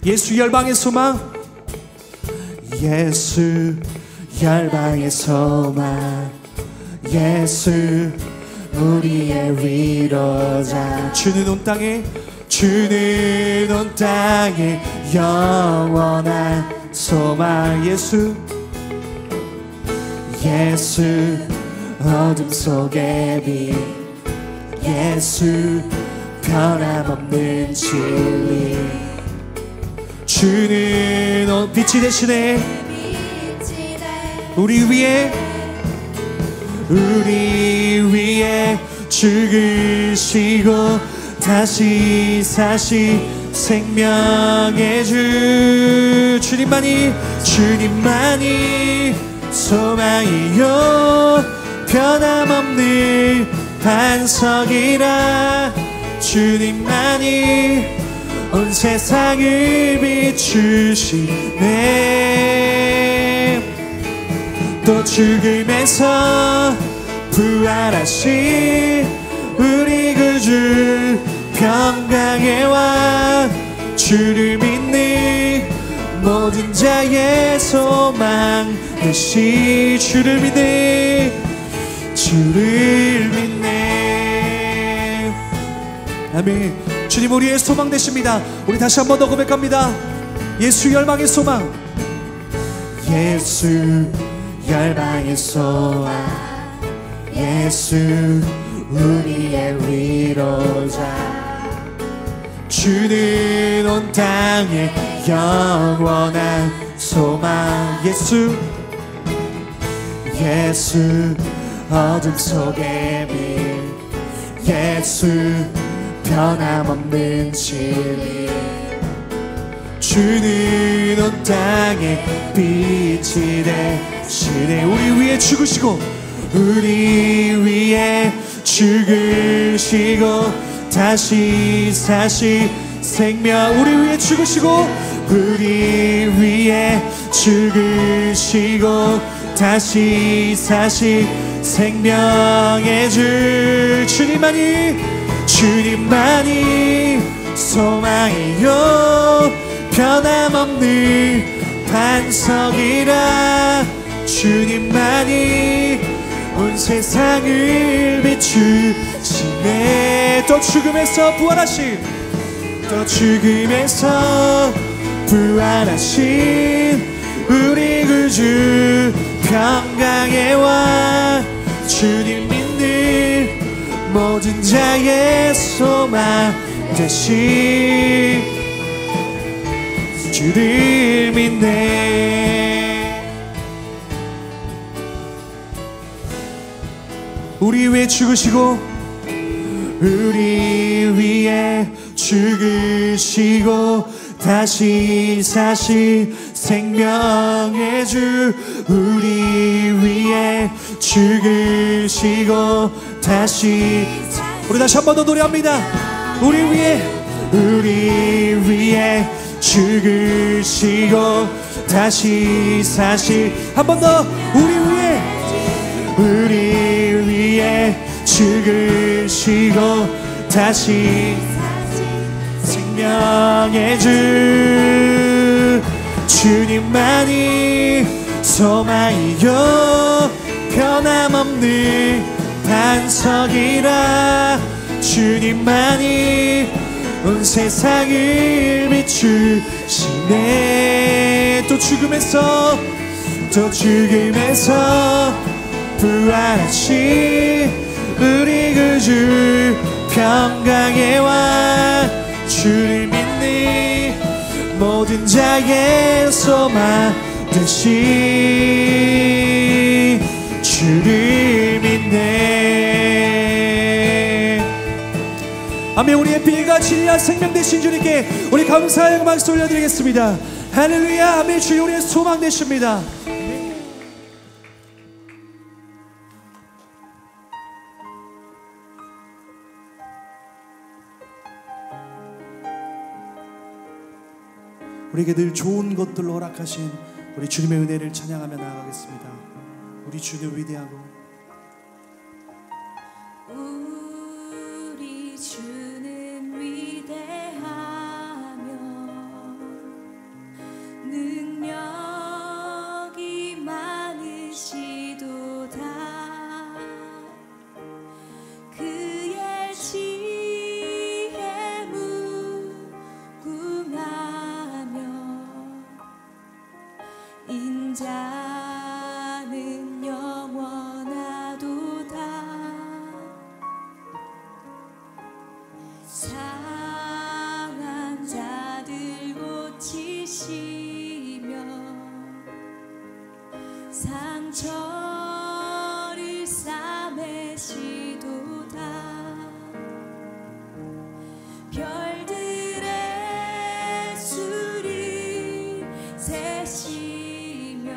예수 열방의 소망, 예수 열방의 소망, 예수 우리의 위로자. 주는 온 땅에, 주는 온 땅에 영원한 소망. 예수, 예수 어둠 속의 빛, 예수 변함없는 진리. 주는 온 빛이 되시네. 우리 위에 죽으시고 다시 사시 생명의 주. 주님만이 소망이요 변함없는 반석이라. 주님만이 온 세상을 비추시네. 또 죽음에서 부활하신 우리 구주 평강의 왕. 주를 믿는 모든 자의 소망 되시. 주를 믿네, 주를 믿네. 아멘. 주님 우리의 소망 되십니다. 우리 다시 한 번 더 고백합니다. 예수 열방의 소망, 예수 열방의 소망, 예수 우리의 위로자. 주는 온 땅에 영원한 소망. 예수, 예수 어둠 속의 빛, 예수 변함없는 진리. 주는 온 땅에 빛이 되시네. 우리 위에 죽으시고, 우리 위에 죽으시고 다시 사시 생명. 우리 위에 죽으시고, 우리 위에 죽으시고 다시 사시 생명의 주. 주님만이 소망이요 변함없는 반석이라. 주님만이 온 세상을 비추시네. 또 죽음에서 부활하신, 또 죽음에서 부활하신 우리 구주 평강의 왕. 주님 믿는 모든 자의 소망 되시. 주를 믿네. 우리 위에 죽으시고, 우리 위에 죽으시고 다시 사시 생명의 주. 우리 위에 죽으시고 다시. 우리 다시 한 번 더 노래합니다. 우리 위에 죽으시고 다시 사시. 한 번 더. 우리 위에 죽으시고 다시 생명의 주. 주님만이 소망이요 변함없는 반석이라. 주님만이 온 세상을 비추시네. 또 죽음에서 부활하신 우리 구주 평강의 왕. 주를 믿는 모든 자의 소망 되시. 주를 믿네. 아멘. 우리의 빛과 진리와 생명 되신 주님께 우리 감사의 박수 올려드리겠습니다. 할렐루야. 아멘. 주여 우리의 소망 되십니다. 우리에게 늘 좋은 것들로 허락하신 우리 주님의 은혜를 찬양하며 나아가겠습니다. 우리 주님 위대하고, 우리 주는 위대하며 자는 영원하도다. 상한 자들 고치시며 상처를 싸매시도다. 별들의 수를 세시며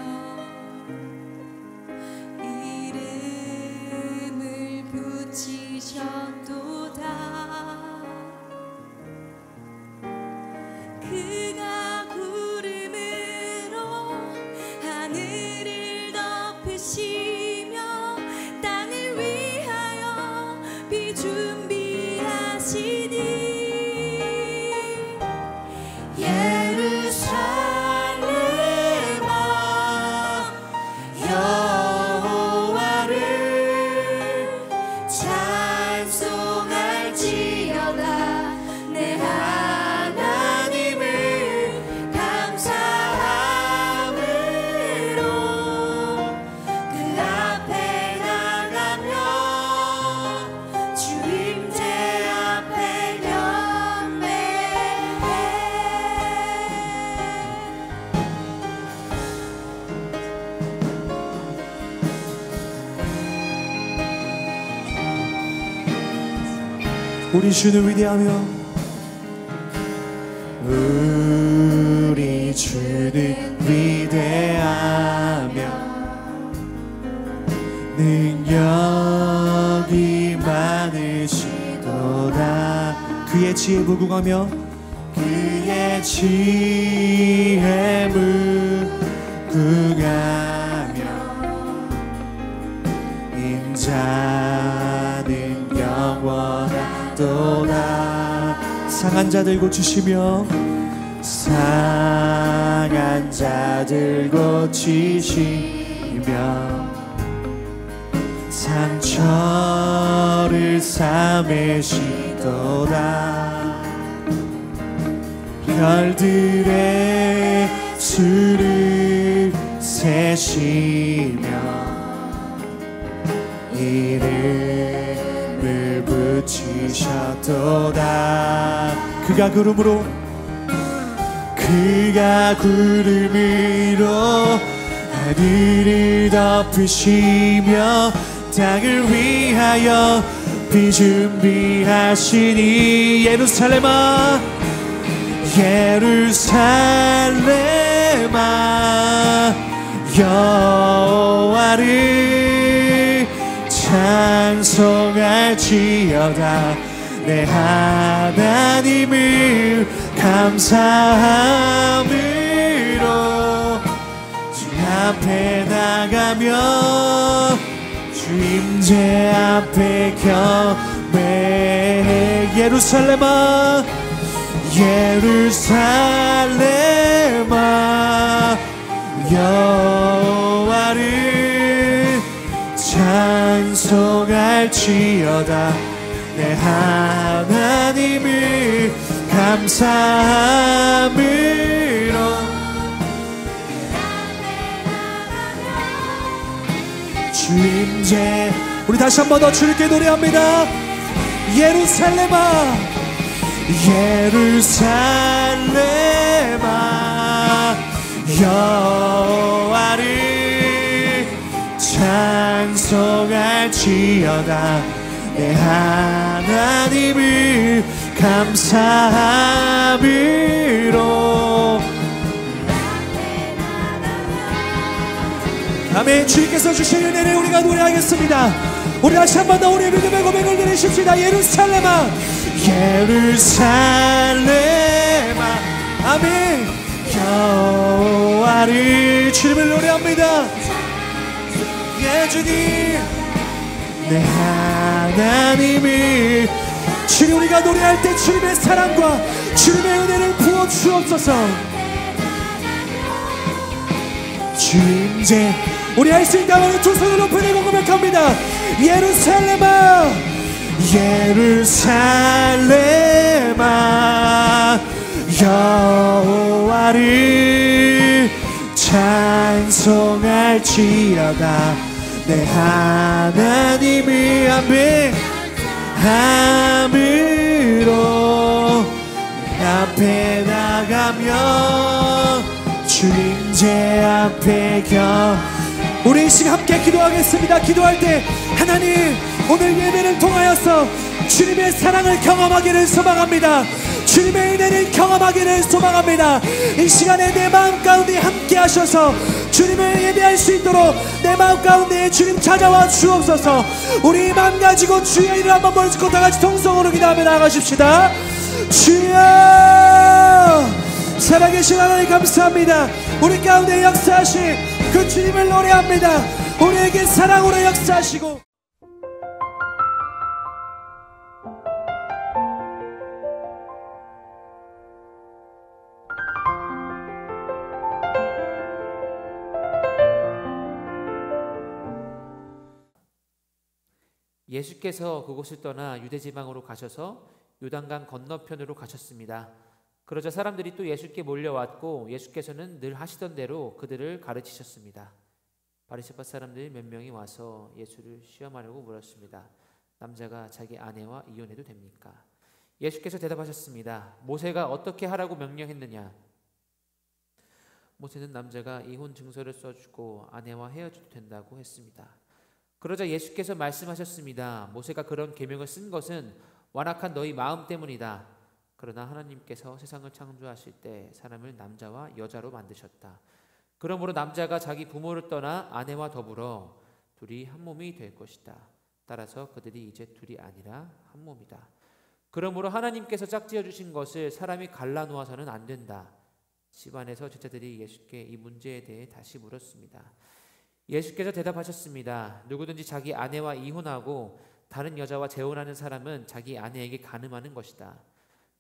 이름을 붙이셨도다. 그가 구름으로 하늘을 덮으시며 땅을 위하여 비 준비하시니 예루살렘아 여호와를 찬송할지어다. 내 하나님을 감사함으로 그 앞에 나가며 주임제 앞에 경배해. 우리 주는 위대하며 우리 주는 위대하며 능력이 많으시도다. 그의 지혜 무궁하며 그의 지혜 무궁하며 인자는 영원하도다. 상한 자들 고치시며 상한 자들 고치시며 상처를 싸매시도다. 별들의 수를 세시며 이름을 붙이셨도다. 그가 구름으로 하늘을 덮으시며 땅을 위하여 비 준비하시니 예루살렘아 예루살렘아 여호와를 찬송할지어다. 내 하나님을 감사함으로 주 앞에 나가며 주임제 앞에 경배해. 예루살렘아 예루살렘아 여호와를 찬송할지어다. 내 하나님을 감사함으로 주임제. 우리 다시 한 번 더 주님께 노래합니다. 예루살렘아 예루살렘아 여호와를 찬송할지어다. 내 하나님을 감사함으로. 아멘. 주님께서 주신 은혜를 우리가 노래하겠습니다. 우리 다시 한 번 더 우리의 믿음의 고백을 드리십시다. 예루살렘아 예루살렘아 아멘. 여호와를 주님을 노래합니다. 예 주님 내 하나님을. 주님 우리가 노래할 때 주님의 사랑과 주님의 은혜를 부어 주옵소서. 주임제 우리 할 수 있다면 두 손을 높이 들고 고백합니다. 예루살렘아 예루살렘아 여호와를 찬송할지어다. 찬송할지어다. 내 하나님을 함으로 내 앞에 나가며 주님 제 앞에 우리 이 시간 함께 기도하겠습니다. 기도할 때 하나님, 오늘 예배를 통하여서 주님의 사랑을 경험하기를 소망합니다. 주님의 은혜를 경험하기를 소망합니다. 이 시간에 내 마음 가운데 함께 하셔서 주님을 예배할 수 있도록 내 마음 가운데 주님 찾아와 주옵소서. 우리 마음 가지고 주의 이름 한번 벌리고 다 같이 통성으로 기도하며 나아가십시다. 주여, 살아계신 하나님 감사합니다. 우리 가운데 역사하신 그 주님을 노래합니다. 우리에게 사랑으로 역사하시고. 예수께서 그곳을 떠나 유대지방으로 가셔서 요단강 건너편으로 가셨습니다. 그러자 사람들이 또 예수께 몰려왔고 예수께서는 늘 하시던 대로 그들을 가르치셨습니다. 바리새파 사람들 몇 명이 와서 예수를 시험하려고 물었습니다. 남자가 자기 아내와 이혼해도 됩니까? 예수께서 대답하셨습니다. 모세가 어떻게 하라고 명령했느냐? 모세는 남자가 이혼 증서를 써주고 아내와 헤어져도 된다고 했습니다. 그러자 예수께서 말씀하셨습니다. 모세가 그런 계명을 쓴 것은 완악한 너희 마음 때문이다. 그러나 하나님께서 세상을 창조하실 때 사람을 남자와 여자로 만드셨다. 그러므로 남자가 자기 부모를 떠나 아내와 더불어 둘이 한 몸이 될 것이다. 따라서 그들이 이제 둘이 아니라 한 몸이다. 그러므로 하나님께서 짝지어 주신 것을 사람이 갈라놓아서는 안 된다. 집안에서 제자들이 예수께 이 문제에 대해 다시 물었습니다. 예수께서 대답하셨습니다. 누구든지 자기 아내와 이혼하고 다른 여자와 재혼하는 사람은 자기 아내에게 간음하는 것이다.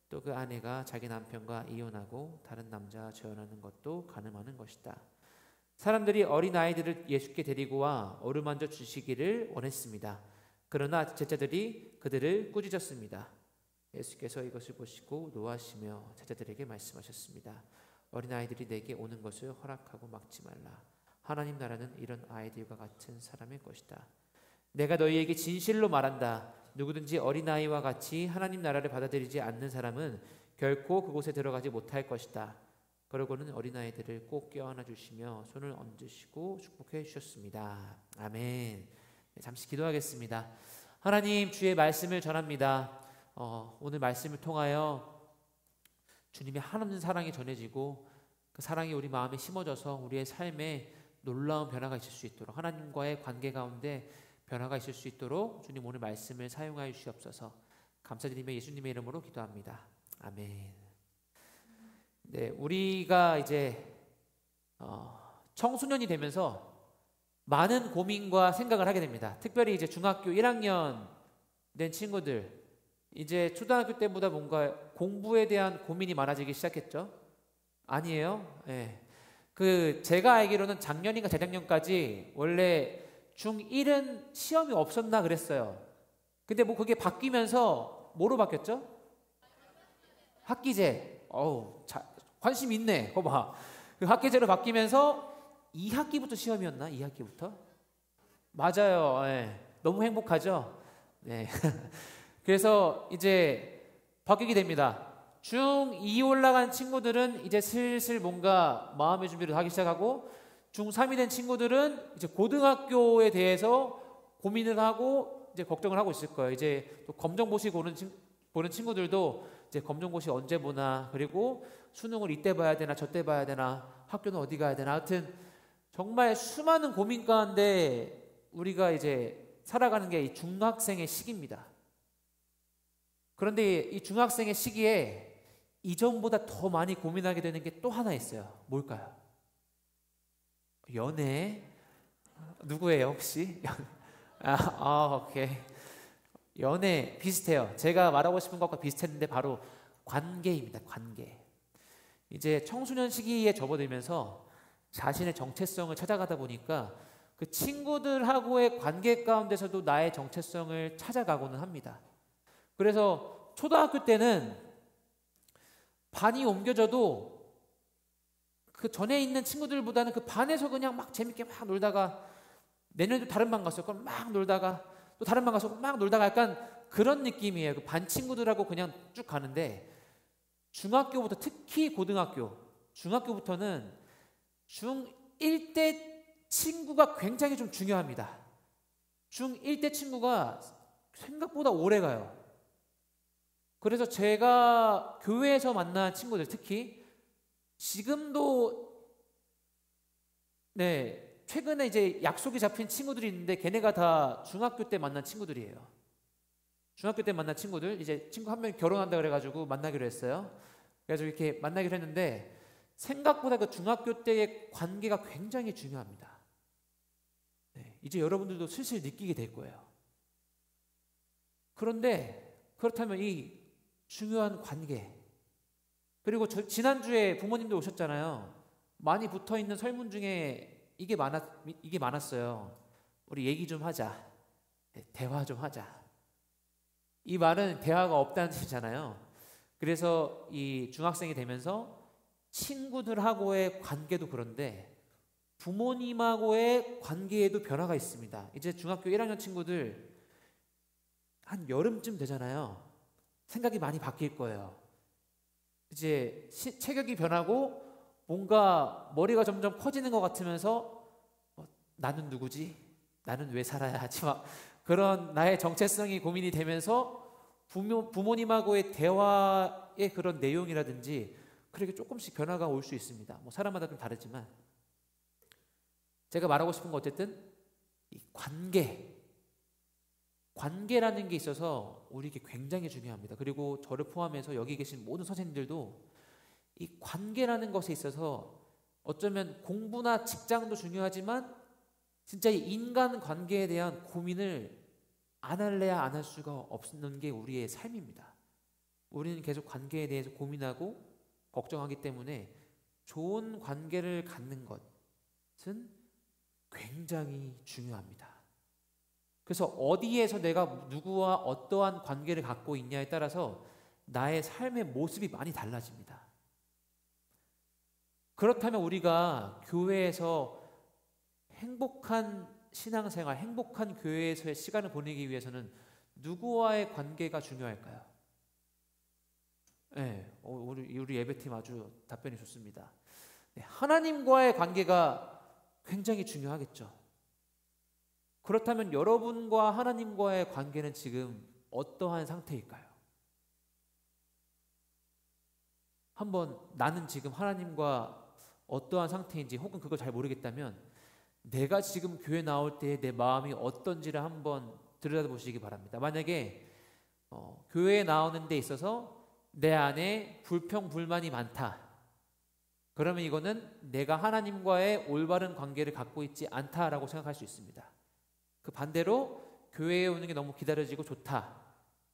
또 그 아내가 자기 남편과 이혼하고 다른 남자와 재혼하는 것도 간음하는 것이다. 사람들이 어린아이들을 예수께 데리고 와 어루만져 주시기를 원했습니다. 그러나 제자들이 그들을 꾸짖었습니다. 예수께서 이것을 보시고 노하시며 제자들에게 말씀하셨습니다. 어린아이들이 내게 오는 것을 허락하고 막지 말라. 하나님 나라는 이런 아이들과 같은 사람의 것이다. 내가 너희에게 진실로 말한다. 누구든지 어린아이와 같이 하나님 나라를 받아들이지 않는 사람은 결코 그곳에 들어가지 못할 것이다. 그러고는 어린아이들을 꼭 껴안아 주시며 손을 얹으시고 축복해 주셨습니다. 아멘. 잠시 기도하겠습니다. 하나님, 주의 말씀을 전합니다. 오늘 말씀을 통하여 주님의 한없는 사랑이 전해지고 그 사랑이 우리 마음에 심어져서 우리의 삶에 놀라운 변화가 있을 수 있도록, 하나님과의 관계 가운데 변화가 있을 수 있도록 주님 오늘 말씀을 사용하여 주시옵소서. 감사드리며 예수님의 이름으로 기도합니다. 아멘. 네, 우리가 이제 청소년이 되면서 많은 고민과 생각을 하게 됩니다. 특별히 이제 중학교 1학년 된 친구들, 이제 초등학교 때보다 뭔가 공부에 대한 고민이 많아지기 시작했죠. 아니에요? 네. 제가 알기로는 작년인가 재작년까지 원래 중1은 시험이 없었나 그랬어요. 근데 뭐 그게 바뀌면서 뭐로 바뀌었죠? 학기제. 관심 있네. 거봐. 그 학기제로 바뀌면서 2학기부터 시험이었나? 2학기부터? 맞아요. 네. 너무 행복하죠? 네. 그래서 이제 바뀌게 됩니다. 중2 올라간 친구들은 이제 슬슬 뭔가 마음의 준비를 하기 시작하고, 중3이 된 친구들은 이제 고등학교에 대해서 고민을 하고 이제 걱정을 하고 있을 거예요. 이제 또 검정고시 보는 친구들도 이제 검정고시 언제 보나, 그리고 수능을 이때 봐야 되나 저때 봐야 되나, 학교는 어디 가야 되나, 하여튼 정말 수많은 고민 가운데 우리가 이제 살아가는 게 이 중학생의 시기입니다. 그런데 이 중학생의 시기에 이전보다 더 많이 고민하게 되는 게 또 하나 있어요. 뭘까요? 연애? 누구예요 혹시? 오케이. 연애 비슷해요. 제가 말하고 싶은 것과 비슷했는데 바로 관계입니다. 관계. 이제 청소년 시기에 접어들면서 자신의 정체성을 찾아가다 보니까 그 친구들하고의 관계 가운데서도 나의 정체성을 찾아가고는 합니다. 그래서 초등학교 때는 반이 옮겨져도 그 전에 있는 친구들보다는 그 반에서 그냥 막 재밌게 막 놀다가 내년에도 다른 반 갔어. 그럼 막 놀다가 또 다른 반 가서 막 놀다가 약간 그런 느낌이에요. 그 반 친구들하고 그냥 쭉 가는데 중학교부터 특히 중학교부터는 중1 때 친구가 굉장히 좀 중요합니다. 중1 때 친구가 생각보다 오래 가요. 그래서 제가 교회에서 만난 친구들 특히 지금도 최근에 이제 약속이 잡힌 친구들이 있는데 걔네가 다 중학교 때 만난 친구들이에요. 중학교 때 만난 친구들, 이제 친구 한 명이 결혼한다 그래가지고 만나기로 했어요. 그래서 이렇게 만나기로 했는데 생각보다 그 중학교 때의 관계가 굉장히 중요합니다. 이제 여러분들도 슬슬 느끼게 될 거예요. 그런데 그렇다면 이 중요한 관계, 그리고 지난주에 부모님도 오셨잖아요. 많이 붙어있는 설문 중에 이게 많았어요. 우리 얘기 좀 하자. 대화 좀 하자. 이 말은 대화가 없다는 뜻이잖아요. 그래서 이 중학생이 되면서 친구들하고의 관계도 그런데 부모님하고의 관계에도 변화가 있습니다. 이제 중학교 1학년 친구들 한 여름쯤 되잖아요. 생각이 많이 바뀔 거예요. 이제 체격이 변하고 뭔가 머리가 점점 커지는 것 같으면서 나는 누구지? 나는 왜 살아야 하지? 막 그런 나의 정체성이 고민이 되면서 부모님하고의 대화의 그런 내용이라든지 그렇게 조금씩 변화가 올 수 있습니다. 뭐 사람마다 좀 다르지만 제가 말하고 싶은 건 어쨌든 이 관계라는 게 있어서 우리에게 굉장히 중요합니다. 그리고 저를 포함해서 여기 계신 모든 선생님들도 이 관계라는 것에 있어서 어쩌면 공부나 직장도 중요하지만 진짜 이 인간 관계에 대한 고민을 안 할래야 안 할 수가 없는 게 우리의 삶입니다. 우리는 계속 관계에 대해서 고민하고 걱정하기 때문에 좋은 관계를 갖는 것은 굉장히 중요합니다. 그래서 어디에서 내가 누구와 어떠한 관계를 갖고 있냐에 따라서 나의 삶의 모습이 많이 달라집니다. 그렇다면 우리가 교회에서 행복한 신앙생활, 행복한 교회에서의 시간을 보내기 위해서는 누구와의 관계가 중요할까요? 우리 예배팀 아주 답변이 좋습니다. 하나님과의 관계가 굉장히 중요하겠죠. 그렇다면 여러분과 하나님과의 관계는 지금 어떠한 상태일까요? 한번 나는 지금 하나님과 어떠한 상태인지 혹은 그걸 잘 모르겠다면 내가 지금 교회 나올 때 내 마음이 어떤지를 한번 들여다보시기 바랍니다. 만약에 교회에 나오는 데 있어서 내 안에 불평불만이 많다. 그러면 이거는 내가 하나님과의 올바른 관계를 갖고 있지 않다라고 생각할 수 있습니다. 그 반대로 교회에 오는 게 너무 기다려지고 좋다.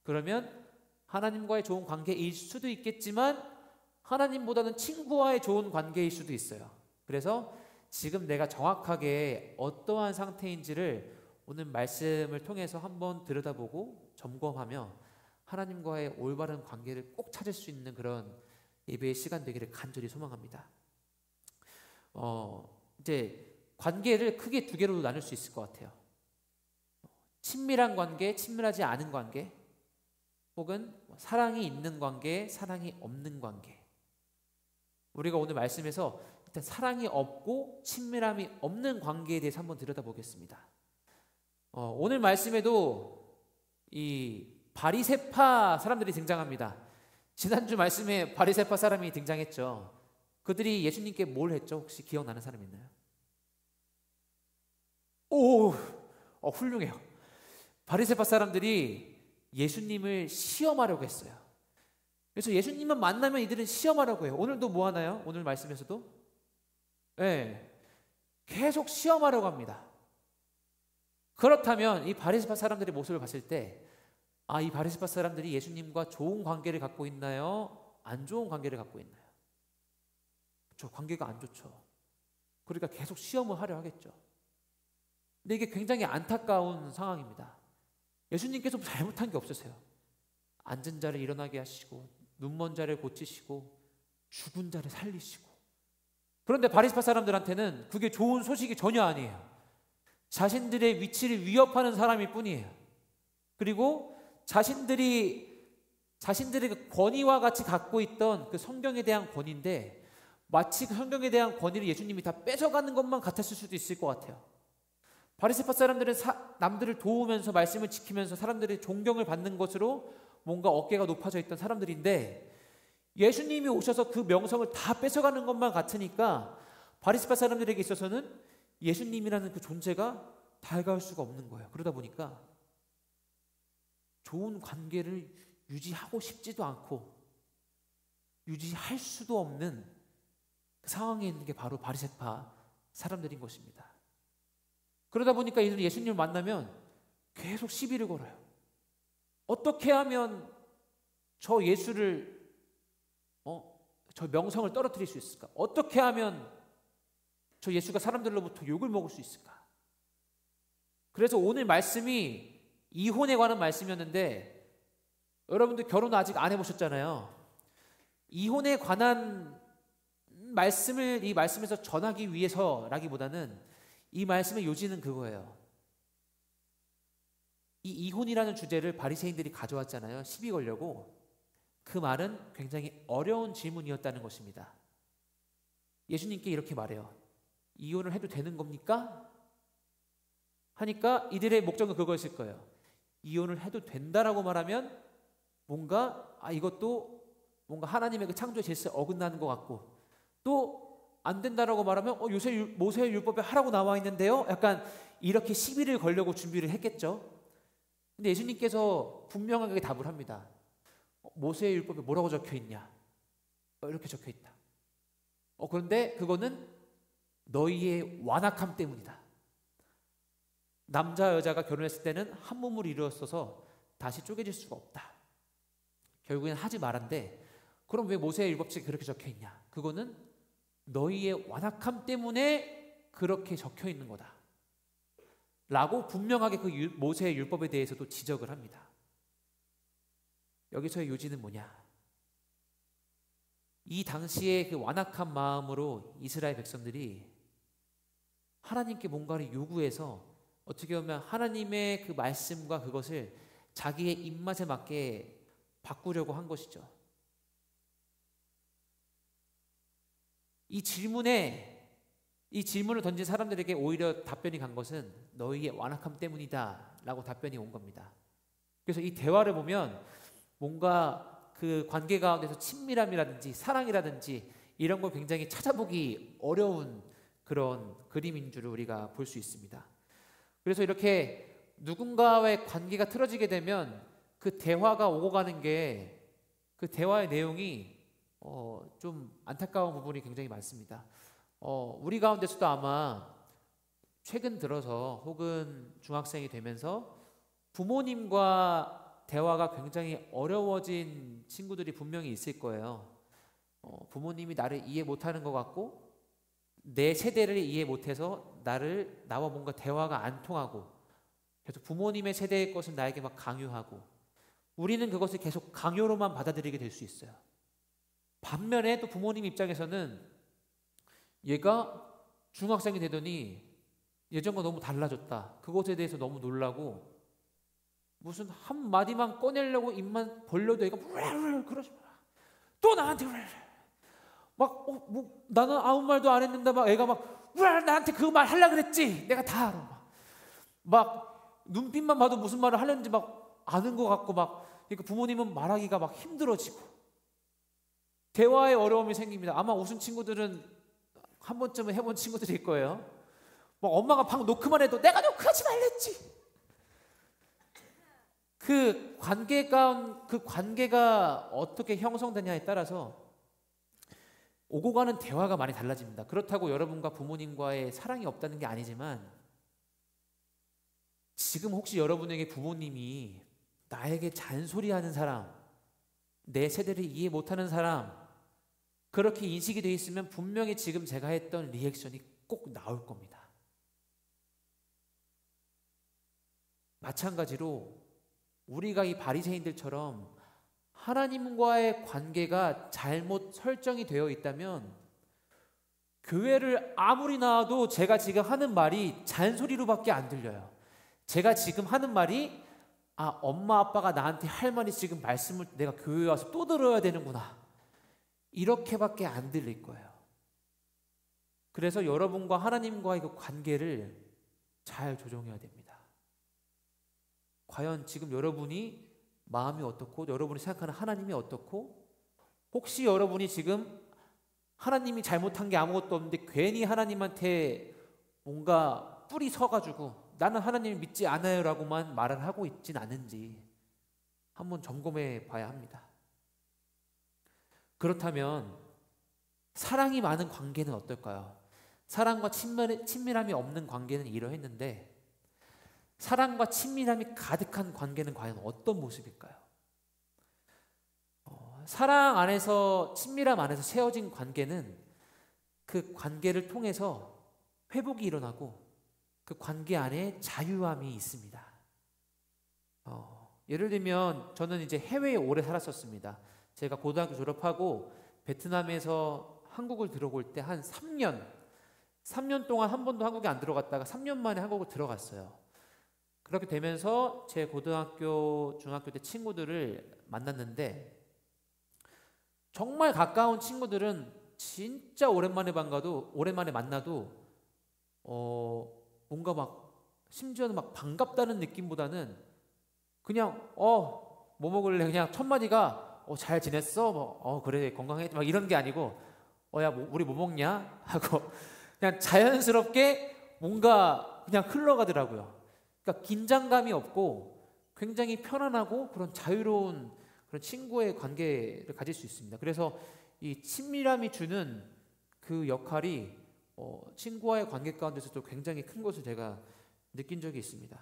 그러면 하나님과의 좋은 관계일 수도 있겠지만 하나님보다는 친구와의 좋은 관계일 수도 있어요. 그래서 지금 내가 정확하게 어떠한 상태인지를 오늘 말씀을 통해서 한번 들여다보고 점검하며 하나님과의 올바른 관계를 꼭 찾을 수 있는 그런 예배의 시간 되기를 간절히 소망합니다. 이제 관계를 크게 두 개로 나눌 수 있을 것 같아요. 친밀한 관계, 친밀하지 않은 관계, 혹은 사랑이 있는 관계, 사랑이 없는 관계. 우리가 오늘 말씀에서 일단 사랑이 없고 친밀함이 없는 관계에 대해서 한번 들여다보겠습니다. 오늘 말씀에도 이 바리새파 사람들이 등장합니다. 지난주 말씀에 바리새파 사람이 등장했죠. 그들이 예수님께 뭘 했죠? 혹시 기억나는 사람 있나요? 훌륭해요. 바리새파 사람들이 예수님을 시험하려고 했어요. 그래서 예수님만 만나면 이들은 시험하려고 해요. 오늘도 뭐 하나요? 오늘 말씀에서도? 계속 시험하려고 합니다. 그렇다면 이 바리새파 사람들의 모습을 봤을 때 이 바리새파 사람들이 예수님과 좋은 관계를 갖고 있나요? 안 좋은 관계를 갖고 있나요? 저 관계가 안 좋죠. 그러니까 계속 시험을 하려 하겠죠. 근데 이게 굉장히 안타까운 상황입니다. 예수님께서 잘못한 게 없으세요. 앉은 자를 일어나게 하시고 눈먼 자를 고치시고 죽은 자를 살리시고 그런데 바리새파 사람들한테는 그게 좋은 소식이 전혀 아니에요. 자신들의 위치를 위협하는 사람일 뿐이에요. 그리고 자신들의 그 권위와 같이 갖고 있던 그 성경에 대한 권위인데 마치 그 성경에 대한 권위를 예수님이 다 뺏어가는 것만 같았을 수도 있을 것 같아요. 바리새파 사람들은 남들을 도우면서 말씀을 지키면서 사람들의 존경을 받는 것으로 뭔가 어깨가 높아져 있던 사람들인데 예수님이 오셔서 그 명성을 다 뺏어가는 것만 같으니까 바리새파 사람들에게 있어서는 예수님이라는 그 존재가 다가올 수가 없는 거예요. 그러다 보니까 좋은 관계를 유지하고 싶지도 않고 유지할 수도 없는 그 상황에 있는 게 바로 바리새파 사람들인 것입니다. 그러다 보니까 이들은 예수님을 만나면 계속 시비를 걸어요. 어떻게 하면 저 예수를 저 명성을 떨어뜨릴 수 있을까? 어떻게 하면 저 예수가 사람들로부터 욕을 먹을 수 있을까? 그래서 오늘 말씀이 이혼에 관한 말씀이었는데 여러분들 결혼 아직 안 해보셨잖아요. 이혼에 관한 말씀을 이 말씀에서 전하기 위해서라기보다는 이 말씀의 요지는 그거예요. 이 이혼이라는 주제를 바리새인들이 가져왔잖아요. 시비 걸려고. 그 말은 굉장히 어려운 질문이었다는 것입니다. 예수님께 이렇게 말해요. 이혼을 해도 되는 겁니까? 하니까 이들의 목적은 그거였을 거예요. 이혼을 해도 된다라고 말하면 뭔가 이것도 뭔가 하나님의 그 창조의 질서에 어긋나는 것 같고 또 안 된다라고 말하면 요새 모세의 율법에 하라고 나와 있는데요. 약간 이렇게 시비를 걸려고 준비를 했겠죠. 근데 예수님께서 분명하게 답을 합니다. 모세의 율법에 뭐라고 적혀 있냐? 이렇게 적혀 있다. 그런데 그거는 너희의 완악함 때문이다. 남자 여자가 결혼했을 때는 한 몸을 이루었어서 다시 쪼개질 수가 없다. 결국엔 하지 말한데 그럼 왜 모세의 율법책에 그렇게 적혀 있냐? 그거는 너희의 완악함 때문에 그렇게 적혀 있는 거다. 라고 분명하게 그 모세의 율법에 대해서도 지적을 합니다. 여기서의 요지는 뭐냐? 이 당시에 그 완악한 마음으로 이스라엘 백성들이 하나님께 뭔가를 요구해서 어떻게 보면 하나님의 그 말씀과 그것을 자기의 입맛에 맞게 바꾸려고 한 것이죠. 이 질문을 던진 사람들에게 오히려 답변이 간 것은 너희의 완악함 때문이다 라고 답변이 온 겁니다. 그래서 이 대화를 보면 뭔가 그 관계 가운데서 친밀함이라든지 사랑이라든지 이런 걸 굉장히 찾아보기 어려운 그런 그림인 줄 우리가 볼 수 있습니다. 그래서 이렇게 누군가와의 관계가 틀어지게 되면 그 대화가 오고 가는 게 그 대화의 내용이 좀 안타까운 부분이 굉장히 많습니다. 우리 가운데서도 아마 최근 들어서 혹은 중학생이 되면서 부모님과 대화가 굉장히 어려워진 친구들이 분명히 있을 거예요. 부모님이 나를 이해 못하는 것 같고 내 세대를 이해 못해서 나와 뭔가 대화가 안 통하고 계속 부모님의 세대의 것을 나에게 막 강요하고 우리는 그것을 계속 강요로만 받아들이게 될 수 있어요. 반면에 또 부모님 입장에서는 얘가 중학생이 되더니 예전과 너무 달라졌다. 그것에 대해서 너무 놀라고 무슨 한마디만 꺼내려고 입만 벌려도 얘가 그러지 마. 또 나한테 나는 아무 말도 안 했는데 막 애가 막 나한테 그 말 하려고 그랬지. 내가 다 알아. 막 눈빛만 봐도 무슨 말을 하려는지 막 아는 것 같고 그러니까 부모님은 말하기가 막 힘들어지고 대화에 어려움이 생깁니다. 아마 웃은 친구들은 한 번쯤은 해본 친구들일 거예요. 막 엄마가 방 노크만 해도 내가 노크하지 말랬지. 그 관계가 어떻게 형성되냐에 따라서 오고 가는 대화가 많이 달라집니다. 그렇다고 여러분과 부모님과의 사랑이 없다는 게 아니지만 지금 혹시 여러분에게 부모님이 나에게 잔소리하는 사람, 내 세대를 이해 못하는 사람 그렇게 인식이 되어 있으면 분명히 지금 제가 했던 리액션이 꼭 나올 겁니다. 마찬가지로 우리가 이 바리새인들처럼 하나님과의 관계가 잘못 설정이 되어 있다면 교회를 아무리 나와도 제가 지금 하는 말이 잔소리로밖에 안 들려요. 제가 지금 하는 말이 엄마 아빠가 나한테 할 말이 지금 말씀을 내가 교회에 와서 또 들어야 되는구나, 이렇게밖에 안 들릴 거예요. 그래서 여러분과 하나님과의 그 관계를 잘 조정해야 됩니다. 과연 지금 여러분이 마음이 어떻고, 여러분이 생각하는 하나님이 어떻고, 혹시 여러분이 지금 하나님이 잘못한 게 아무것도 없는데 괜히 하나님한테 뭔가 뿔이 서가지고 나는 하나님을 믿지 않아요 라고만 말을 하고 있진 않은지 한번 점검해 봐야 합니다. 그렇다면 사랑이 많은 관계는 어떨까요? 사랑과 친밀함이 없는 관계는 이러했는데, 사랑과 친밀함이 가득한 관계는 과연 어떤 모습일까요? 사랑 안에서, 친밀함 안에서 세워진 관계는 그 관계를 통해서 회복이 일어나고 그 관계 안에 자유함이 있습니다. 예를 들면 저는 이제 해외에 오래 살았었습니다. 제가 고등학교 졸업하고 베트남에서 한국을 들어올 때 한 3년 동안 한 번도 한국에 안 들어갔다가 3년 만에 한국을 들어갔어요. 그렇게 되면서 제 고등학교, 중학교 때 친구들을 만났는데, 정말 가까운 친구들은 진짜 오랜만에 만나도 뭔가 막 심지어는 막 반갑다는 느낌보다는 그냥 뭐 먹을래, 그냥 첫 마디가 잘 지냈어, 그래 건강해, 막 이런 게 아니고 야 우리 뭐 먹냐 하고 그냥 자연스럽게 뭔가 그냥 흘러가더라고요. 그러니까 긴장감이 없고 굉장히 편안하고 그런 자유로운 그런 친구의 관계를 가질 수 있습니다. 그래서 이 친밀함이 주는 그 역할이 친구와의 관계 가운데서도 굉장히 큰 것을 제가 느낀 적이 있습니다.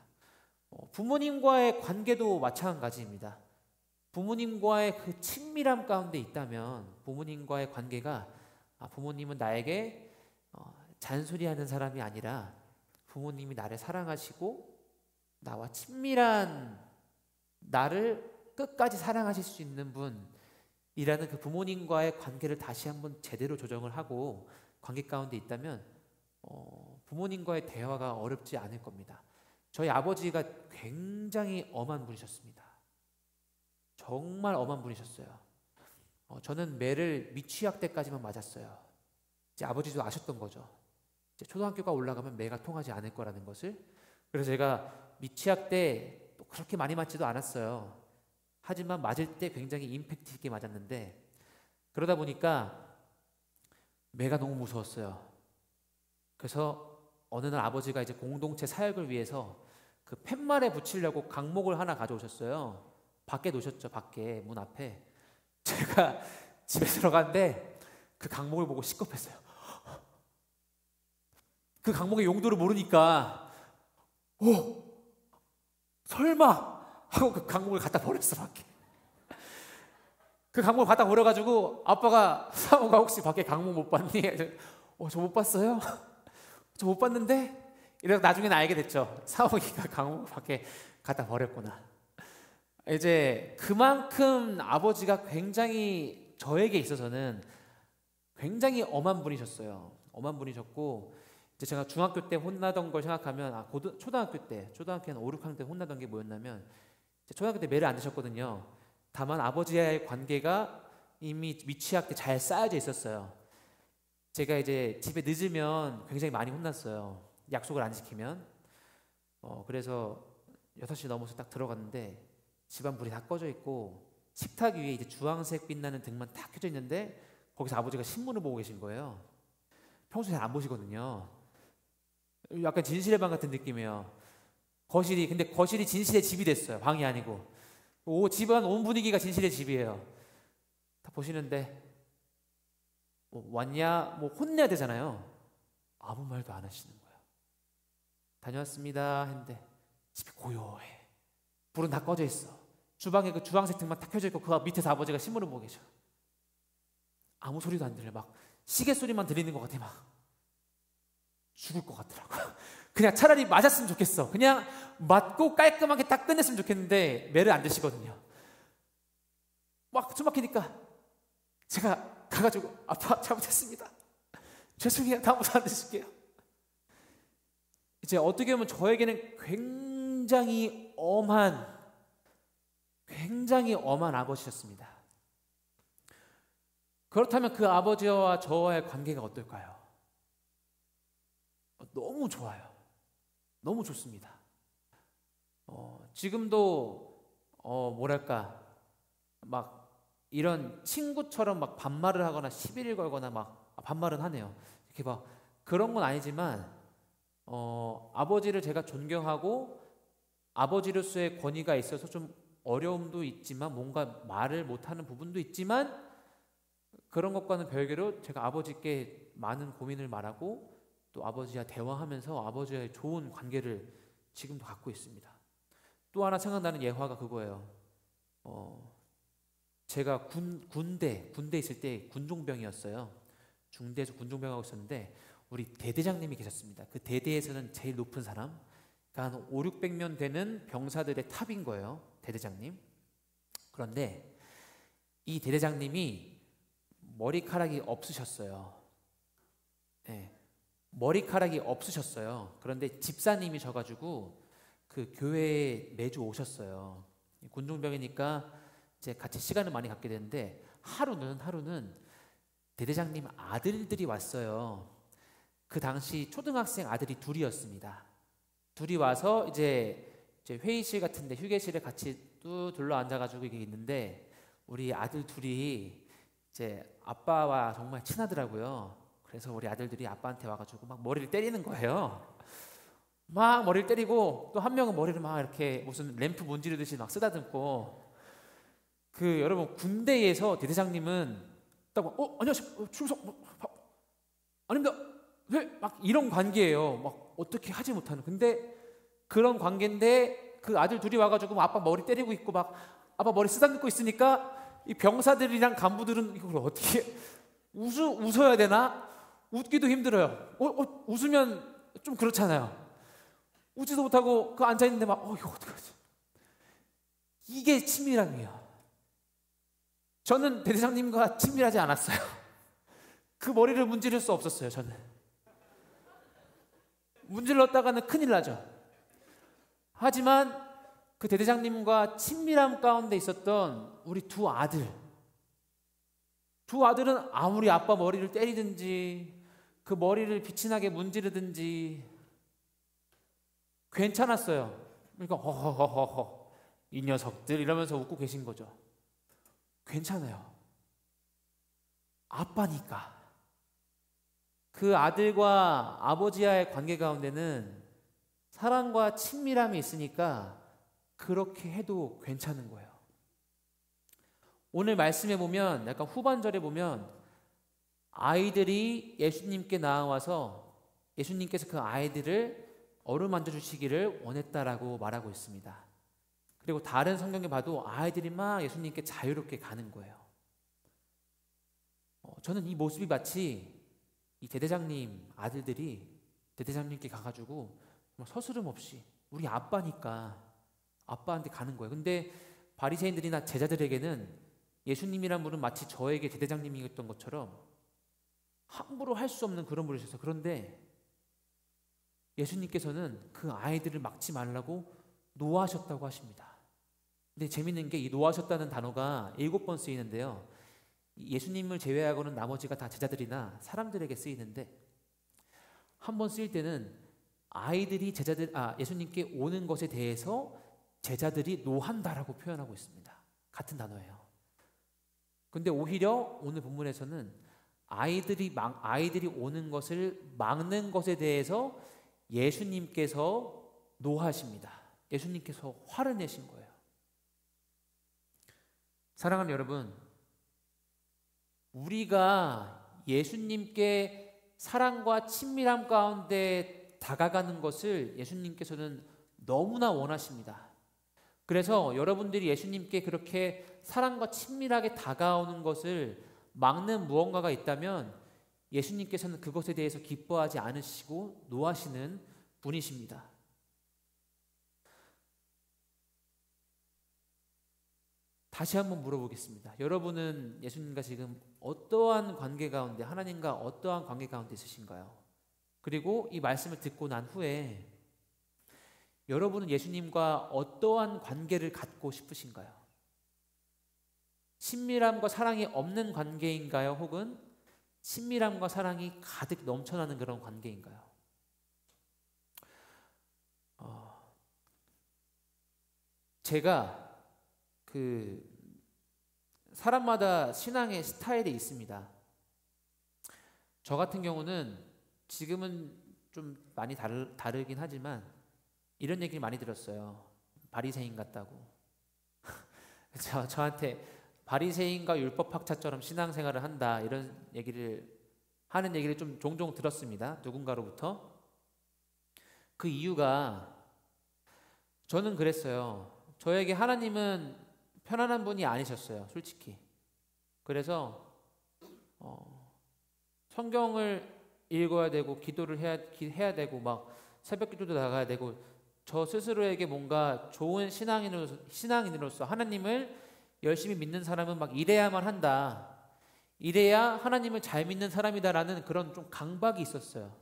부모님과의 관계도 마찬가지입니다. 부모님과의 그 친밀함 가운데 있다면, 부모님과의 관계가 부모님은 나에게 잔소리하는 사람이 아니라 부모님이 나를 사랑하시고 나와 친밀한 나를 끝까지 사랑하실 수 있는 분이라는 그 부모님과의 관계를 다시 한번 제대로 조정을 하고 관계 가운데 있다면 부모님과의 대화가 어렵지 않을 겁니다. 저희 아버지가 굉장히 엄한 분이셨습니다. 정말 엄한 분이셨어요. 저는 매를 미취학 때까지만 맞았어요. 이제 아버지도 아셨던 거죠. 이제 초등학교가 올라가면 매가 통하지 않을 거라는 것을. 그래서 제가 미취학 때 또 그렇게 많이 맞지도 않았어요. 하지만 맞을 때 굉장히 임팩트 있게 맞았는데, 그러다 보니까 매가 너무 무서웠어요. 그래서 어느 날 아버지가 이제 공동체 사역을 위해서 그 팻말에 붙이려고 강목을 하나 가져오셨어요. 밖에 놓으셨죠. 밖에 문 앞에. 제가 집에 들어갔는데 그 강목을 보고 시겁했어요. 그 강목의 용도를 모르니까 설마 하고 그 강목을 갖다 버렸어. 밖에. 그 강목을 갖다 버려가지고 아빠가, 사모가 혹시 밖에 강목 못 봤니? 저 못 봤어요? 저 못 봤는데? 이래서 나중에는 알게 됐죠. 사모기가 강목을 밖에 갖다 버렸구나. 이제 그만큼 아버지가 굉장히 저에게 있어서는 굉장히 엄한 분이셨어요. 엄한 분이셨고, 이제 제가 중학교 때 혼나던 걸 생각하면 초등학교 한 5, 6학년 때 혼나던 게 뭐였냐면, 초등학교 때 매를 안 드셨거든요. 다만 아버지와의 관계가 이미 미취학 때 잘 쌓여져 있었어요. 제가 이제 집에 늦으면 굉장히 많이 혼났어요. 약속을 안 지키면. 그래서 6시 넘어서 딱 들어갔는데 집안 불이 다 꺼져 있고 식탁 위에 이제 주황색 빛나는 등만 딱 켜져 있는데 거기서 아버지가 신문을 보고 계신 거예요. 평소에 잘 안 보시거든요. 약간 진실의 방 같은 느낌이에요. 근데 거실이 진실의 집이 됐어요. 방이 아니고. 집안 온 분위기가 진실의 집이에요. 다 보시는데 왔냐? 혼내야 되잖아요. 아무 말도 안 하시는 거예요. 다녀왔습니다 했는데 집이 고요해. 불은 다 꺼져 있어. 주방에 그 주황색 등만 딱 켜져 있고 그 밑에서 아버지가 신문을 보고 계셔. 아무 소리도 안 들려. 막 시계 소리만 들리는 것 같아. 막 죽을 것 같더라고요. 그냥 차라리 맞았으면 좋겠어. 그냥 맞고 깔끔하게 딱 끝냈으면 좋겠는데 매를 안 드시거든요. 막 숨 막히니까 제가 가가지고 아빠 잘못했습니다. 죄송해요. 다음부터 안 드실게요. 이제 어떻게 보면 저에게는 굉장히 엄한 아버지셨습니다. 그렇다면 그 아버지와 저와의 관계가 어떨까요? 너무 좋아요. 너무 좋습니다. 지금도 뭐랄까 막 이런 친구처럼 막 반말을 하거나 시비를 걸거나 막 반말은 하네요. 이렇게 막 그런 건 아니지만 아버지를 제가 존경하고 아버지로서의 권위가 있어서 좀 어려움도 있지만 뭔가 말을 못하는 부분도 있지만 그런 것과는 별개로 제가 아버지께 많은 고민을 말하고 또 아버지와 대화하면서 아버지와의 좋은 관계를 지금도 갖고 있습니다. 또 하나 생각나는 예화가 그거예요. 제가 군대 있을 때 군종병이었어요. 중대에서 군종병하고 있었는데 우리 대대장님이 계셨습니다. 그 대대에서는 제일 높은 사람, 그러니까 한 500~600명 되는 병사들의 탑인 거예요. 대대장님. 그런데 이 대대장님이 머리카락이 없으셨어요. 네, 머리카락이 없으셨어요. 그런데 집사님이셔가지고 그 교회에 매주 오셨어요. 군종병이니까 이제 같이 시간을 많이 갖게 되는데 하루는 대대장님 아들들이 왔어요. 그 당시 초등학생 아들이 둘이었습니다. 둘이 와서 이제 회의실 같은데 휴게실에 같이 또 둘러 앉아가지고 이게 있는데 우리 아들 둘이 이제 아빠와 정말 친하더라고요. 그래서 우리 아들들이 아빠한테 와가지고 막 머리를 때리는 거예요. 막 머리를 때리고 또 한 명은 머리를 막 이렇게 무슨 램프 문지르듯이 막 쓰다듬고. 그 여러분 군대에서 대대장님은 딱 안녕하세요 충성 아닙니다 왜 막 이런 관계예요. 막 어떻게 하지 못하는. 근데 그런 관계인데 그 아들 둘이 와가지고 막 아빠 머리 때리고 있고 막 아빠 머리 쓰다듬고 있으니까 이 병사들이랑 간부들은 이걸 어떻게 웃어야 되나? 웃기도 힘들어요. 웃으면 좀 그렇잖아요. 웃지도 못하고 그 앉아 있는데 막 이거 어떡하지? 이게 친밀함이에요. 저는 대대장님과 친밀하지 않았어요. 그 머리를 문지를 수 없었어요. 저는 문질렀다가는 큰일 나죠. 하지만 그 대대장님과 친밀함 가운데 있었던 우리 두 아들은 아무리 아빠 머리를 때리든지 그 머리를 비친하게 문지르든지 괜찮았어요. 그러니까 허허허허 이 녀석들 이러면서 웃고 계신 거죠. 괜찮아요. 아빠니까. 그 아들과 아버지와의 관계 가운데는 사랑과 친밀함이 있으니까 그렇게 해도 괜찮은 거예요. 오늘 말씀에 보면 약간 후반절에 보면 아이들이 예수님께 나와서 예수님께서 그 아이들을 어루만져 주시기를 원했다라고 말하고 있습니다. 그리고 다른 성경에 봐도 아이들이 막 예수님께 자유롭게 가는 거예요. 저는 이 모습이 마치 이 대대장님 아들들이 대대장님께 가가지고 서스름 없이 우리 아빠니까 아빠한테 가는 거예요. 근데 바리새인들이나 제자들에게는 예수님이란 분은 마치 저에게 대대장님이었던 것처럼 함부로 할 수 없는 그런 분이셨어요. 그런데 예수님께서는 그 아이들을 막지 말라고 노하셨다고 하십니다. 근데 재밌는 게 이 노하셨다는 단어가 7번 쓰이는데요. 예수님을 제외하고는 나머지가 다 제자들이나 사람들에게 쓰이는데 한 번 쓰일 때는 아이들이 예수님께 오는 것에 대해서 제자들이 노한다라고 표현하고 있습니다. 같은 단어예요. 근데 오히려 오늘 본문에서는 아이들이 오는 것을 막는 것에 대해서 예수님께서 노하십니다. 예수님께서 화를 내신 거예요. 사랑하는 여러분, 우리가 예수님께 사랑과 친밀함 가운데 다가가는 것을 예수님께서는 너무나 원하십니다. 그래서 여러분들이 예수님께 그렇게 사랑과 친밀하게 다가오는 것을 막는 무언가가 있다면 예수님께서는 그것에 대해서 기뻐하지 않으시고 노하시는 분이십니다. 다시 한번 물어보겠습니다. 여러분은 예수님과 지금 어떠한 관계 가운데, 하나님과 어떠한 관계 가운데 있으신가요? 그리고 이 말씀을 듣고 난 후에 여러분은 예수님과 어떠한 관계를 갖고 싶으신가요? 친밀함과 사랑이 없는 관계인가요? 혹은 친밀함과 사랑이 가득 넘쳐나는 그런 관계인가요? 제가 사람마다 신앙의 스타일이 있습니다. 저 같은 경우는 지금은 좀 많이 다르긴 하지만 이런 얘기를 많이 들었어요. 바리새인 같다고. 저한테 바리새인과 율법학자처럼 신앙생활을 한다, 이런 하는 얘기를 좀 종종 들었습니다. 누군가로부터. 그 이유가, 저는 그랬어요. 저에게 하나님은 편안한 분이 아니셨어요, 솔직히. 그래서 성경을 읽어야 되고 기도를 해야 되고 막 새벽 기도도 나가야 되고, 저 스스로에게 뭔가 좋은 신앙인으로서 하나님을 열심히 믿는 사람은 막 이래야만 한다, 이래야 하나님을 잘 믿는 사람이다라는 그런 좀 강박이 있었어요.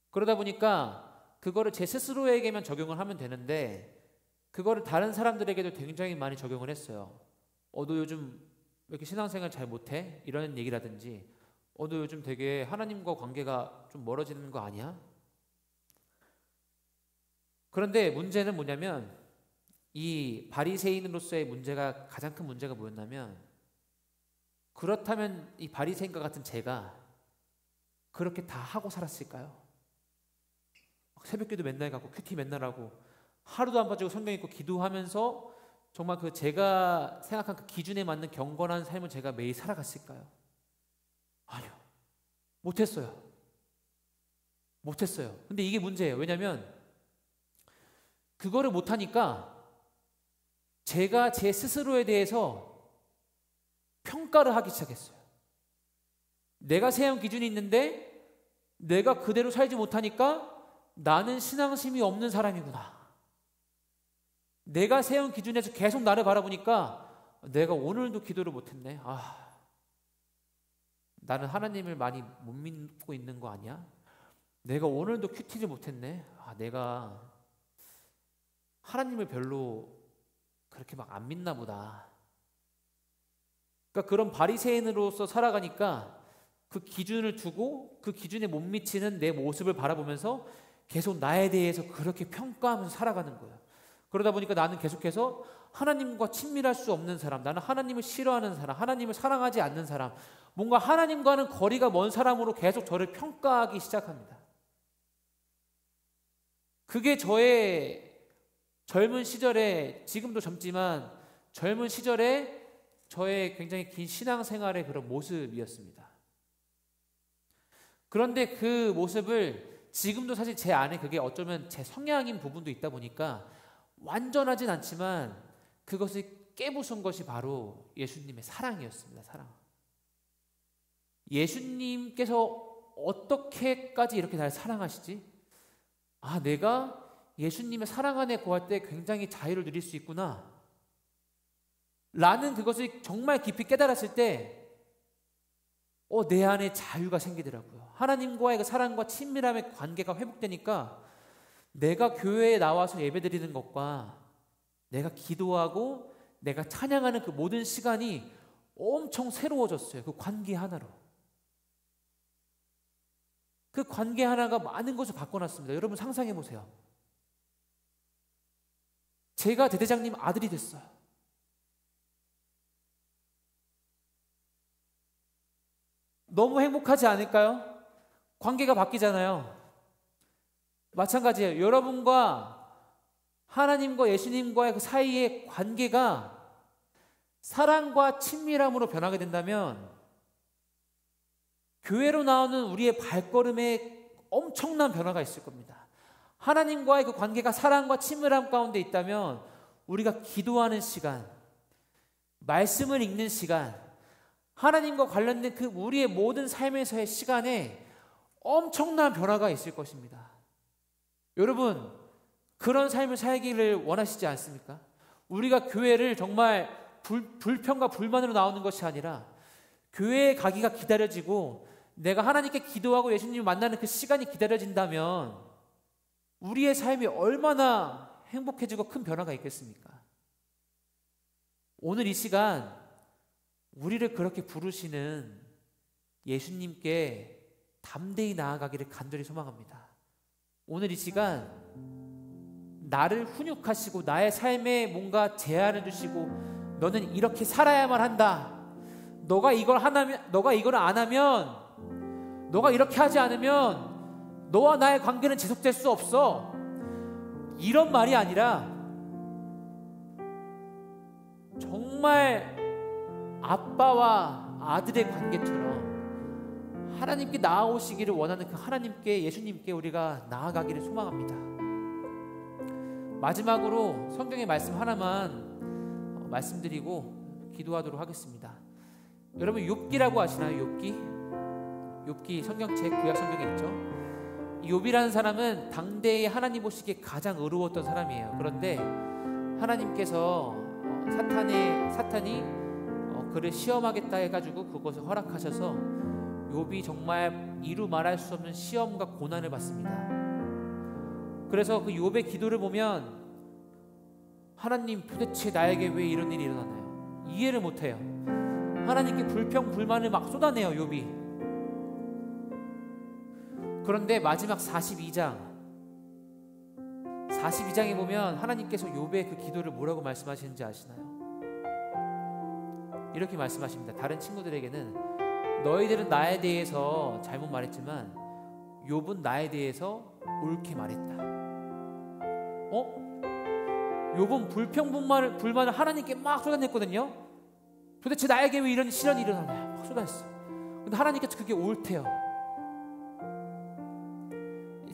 그러다 보니까 그거를 제 스스로에게만 적용을 하면 되는데, 그거를 다른 사람들에게도 굉장히 많이 적용을 했어요. 너 요즘 왜 이렇게 신앙생활 잘 못해? 이런 얘기라든지, 너 요즘 되게 하나님과 관계가 좀 멀어지는 거 아니야? 그런데 문제는 뭐냐면, 이 바리새인으로서의 문제가, 가장 큰 문제가 뭐였냐면, 그렇다면 이 바리새인과 같은 제가 그렇게 다 하고 살았을까요? 새벽기도 맨날 가고 큐티 맨날 하고 하루도 안 빠지고 성경 읽고 기도하면서 정말 제가 생각한 그 기준에 맞는 경건한 삶을 제가 매일 살아갔을까요? 아니요. 못했어요. 근데 이게 문제예요. 왜냐하면 그거를 못하니까 제가 제 스스로에 대해서 평가를 하기 시작했어요. 내가 세운 기준이 있는데 내가 그대로 살지 못하니까 나는 신앙심이 없는 사람이구나. 내가 세운 기준에서 계속 나를 바라보니까 내가 오늘도 기도를 못했네. 나는 하나님을 많이 못 믿고 있는 거 아니야? 내가 오늘도 큐티를 못했네. 내가 하나님을 별로 그렇게 막 안 믿나 보다. 그러니까 그런 바리새인으로서 살아가니까 그 기준을 두고 그 기준에 못 미치는 내 모습을 바라보면서 계속 나에 대해서 그렇게 평가하면서 살아가는 거예요. 그러다 보니까 나는 계속해서 하나님과 친밀할 수 없는 사람, 나는 하나님을 싫어하는 사람, 하나님을 사랑하지 않는 사람, 뭔가 하나님과는 거리가 먼 사람으로 계속 저를 평가하기 시작합니다. 그게 저의 젊은 시절에, 지금도 젊지만 젊은 시절에 저의 굉장히 긴 신앙생활의 그런 모습이었습니다. 그런데 그 모습을 지금도 사실 제 안에 그게 어쩌면 제 성향인 부분도 있다 보니까 완전하진 않지만 그것을 깨부순 것이 바로 예수님의 사랑이었습니다. 사랑. 예수님께서 어떻게까지 이렇게 날 사랑하시지? 내가 예수님의 사랑 안에 거할 때 굉장히 자유를 누릴 수 있구나 라는 그것을 정말 깊이 깨달았을 때 내 안에 자유가 생기더라고요. 하나님과의 그 사랑과 친밀함의 관계가 회복되니까 내가 교회에 나와서 예배드리는 것과 내가 기도하고 내가 찬양하는 그 모든 시간이 엄청 새로워졌어요. 그 관계 하나로. 그 관계 하나가 많은 것을 바꿔놨습니다. 여러분 상상해 보세요. 제가 대대장님 아들이 됐어요. 너무 행복하지 않을까요? 관계가 바뀌잖아요. 마찬가지예요. 여러분과 하나님과 예수님과의 그 사이의 관계가 사랑과 친밀함으로 변하게 된다면 교회로 나오는 우리의 발걸음에 엄청난 변화가 있을 겁니다. 하나님과의 그 관계가 사랑과 친밀함 가운데 있다면 우리가 기도하는 시간, 말씀을 읽는 시간, 하나님과 관련된 그 우리의 모든 삶에서의 시간에 엄청난 변화가 있을 것입니다. 여러분, 그런 삶을 살기를 원하시지 않습니까? 우리가 교회를 정말 불평과 불만으로 나오는 것이 아니라 교회에 가기가 기다려지고 내가 하나님께 기도하고 예수님을 만나는 그 시간이 기다려진다면 우리의 삶이 얼마나 행복해지고 큰 변화가 있겠습니까? 오늘 이 시간 우리를 그렇게 부르시는 예수님께 담대히 나아가기를 간절히 소망합니다. 오늘 이 시간 나를 훈육하시고 나의 삶에 뭔가 제한을 주시고 너는 이렇게 살아야만 한다. 너가 이걸 안 하면, 너가 이렇게 하지 않으면 너와 나의 관계는 지속될 수 없어. 이런 말이 아니라 정말 아빠와 아들의 관계처럼 하나님께 나아오시기를 원하는 그 하나님께, 예수님께 우리가 나아가기를 소망합니다. 마지막으로 성경의 말씀 하나만 말씀드리고 기도하도록 하겠습니다. 여러분 욥기라고 아시나요? 욥기 성경책 구약 성경에 있죠. 욥이라는 사람은 당대의 하나님 보시기에 가장 의로웠던 사람이에요. 그런데 하나님께서 사탄이 그를 시험하겠다 해가지고 그것을 허락하셔서 욥이 정말 이루 말할 수 없는 시험과 고난을 받습니다. 그래서 그 욥의 기도를 보면 하나님 도대체 나에게 왜 이런 일이 일어나나요? 이해를 못해요. 하나님께 불평 불만을 막 쏟아내요 욥이. 그런데 마지막 42장에 보면 하나님께서 욥의 그 기도를 뭐라고 말씀하시는지 아시나요? 이렇게 말씀하십니다. 다른 친구들에게는 너희들은 나에 대해서 잘못 말했지만 욥은 나에 대해서 옳게 말했다. 욥은 불평 불만을 하나님께 막 쏟아냈거든요. 도대체 나에게 왜 이런 시련이 일어나냐 막 쏟아냈어. 근데 하나님께서 그게 옳대요.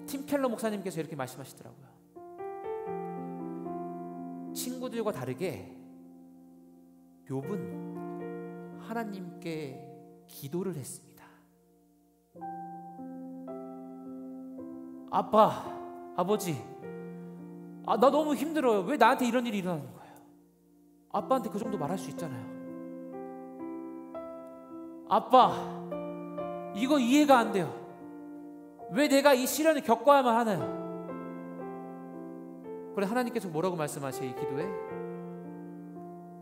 팀 켈러 목사님께서 이렇게 말씀하시더라고요. 친구들과 다르게 욥은 하나님께 기도를 했습니다. 아빠, 아버지, 나 너무 힘들어요. 왜 나한테 이런 일이 일어나는 거예요? 아빠한테 그 정도 말할 수 있잖아요. 아빠, 이거 이해가 안 돼요. 왜 내가 이 시련을 겪어야만 하나요? 그래 하나님께서 뭐라고 말씀하세요? 이 기도에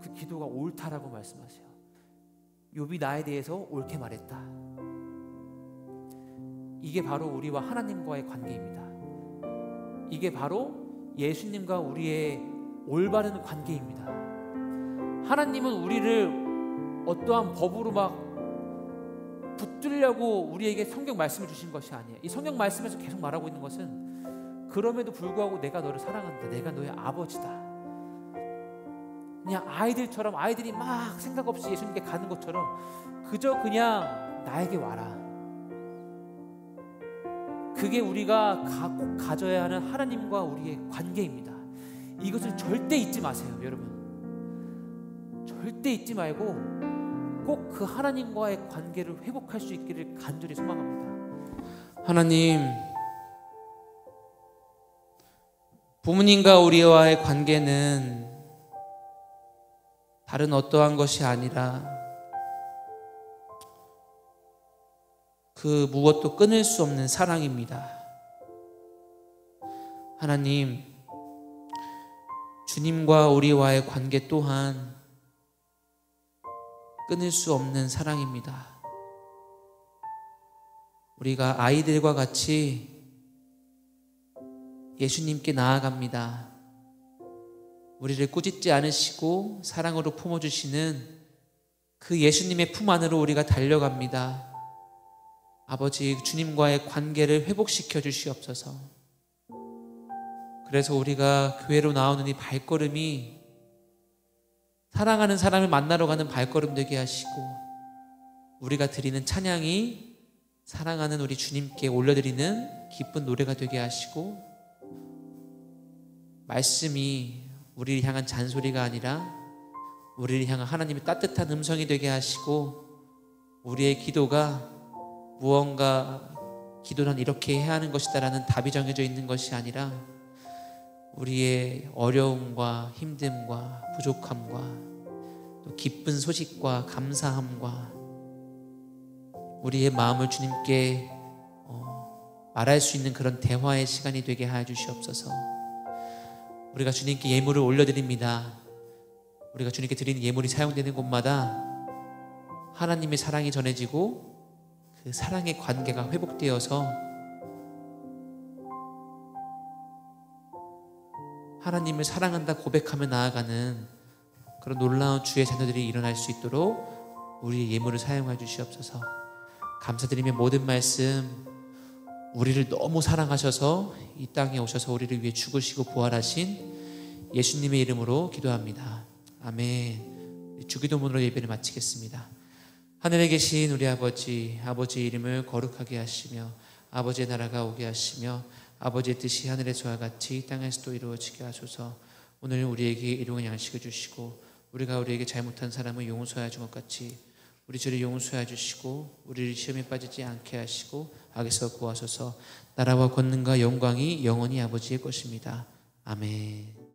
그 기도가 옳다라고 말씀하세요. 욥이 나에 대해서 옳게 말했다. 이게 바로 우리와 하나님과의 관계입니다. 이게 바로 예수님과 우리의 올바른 관계입니다. 하나님은 우리를 어떠한 법으로 막 붙들려고 우리에게 성경 말씀을 주신 것이 아니에요. 이 성경 말씀에서 계속 말하고 있는 것은 그럼에도 불구하고 내가 너를 사랑한다. 내가 너의 아버지다. 그냥 아이들처럼 아이들이 막 생각 없이 예수님께 가는 것처럼 그저 그냥 나에게 와라. 그게 우리가 꼭 가져야 하는 하나님과 우리의 관계입니다. 이것을 절대 잊지 마세요, 여러분. 절대 잊지 말고 꼭 그 하나님과의 관계를 회복할 수 있기를 간절히 소망합니다. 하나님, 부모님과 우리와의 관계는 다른 어떠한 것이 아니라 그 무엇도 끊을 수 없는 사랑입니다. 하나님, 주님과 우리와의 관계 또한 끊을 수 없는 사랑입니다. 우리가 아이들과 같이 예수님께 나아갑니다. 우리를 꾸짖지 않으시고 사랑으로 품어주시는 그 예수님의 품 안으로 우리가 달려갑니다. 아버지, 주님과의 관계를 회복시켜 주시옵소서. 그래서 우리가 교회로 나오는 이 발걸음이 사랑하는 사람을 만나러 가는 발걸음 되게 하시고, 우리가 드리는 찬양이 사랑하는 우리 주님께 올려드리는 기쁜 노래가 되게 하시고, 말씀이 우리를 향한 잔소리가 아니라 우리를 향한 하나님의 따뜻한 음성이 되게 하시고, 우리의 기도가 무언가 기도란 이렇게 해야 하는 것이다 라는 답이 정해져 있는 것이 아니라 우리의 어려움과 힘듦과 부족함과 또 기쁜 소식과 감사함과 우리의 마음을 주님께 말할 수 있는 그런 대화의 시간이 되게 하여 주시옵소서. 우리가 주님께 예물을 올려드립니다. 우리가 주님께 드리는 예물이 사용되는 곳마다 하나님의 사랑이 전해지고 그 사랑의 관계가 회복되어서 하나님을 사랑한다 고백하며 나아가는 그런 놀라운 주의 자녀들이 일어날 수 있도록 우리의 예물을 사용해 주시옵소서. 감사드리며 모든 말씀 우리를 너무 사랑하셔서 이 땅에 오셔서 우리를 위해 죽으시고 부활하신 예수님의 이름으로 기도합니다. 아멘. 주기도문으로 예배를 마치겠습니다. 하늘에 계신 우리 아버지, 아버지의 이름을 거룩하게 하시며 아버지의 나라가 오게 하시며 아버지의 뜻이 하늘에서와 같이 이 땅에서도 이루어지게 하소서. 오늘 우리에게 일용할 양식을 주시고 우리가 우리에게 잘못한 사람을 용서하여 준 것 같이 우리 죄를 용서하여 주시고 우리를 시험에 빠지지 않게 하시고 악에서 구하소서. 나라와 권능과 영광이 영원히 아버지의 것입니다. 아멘.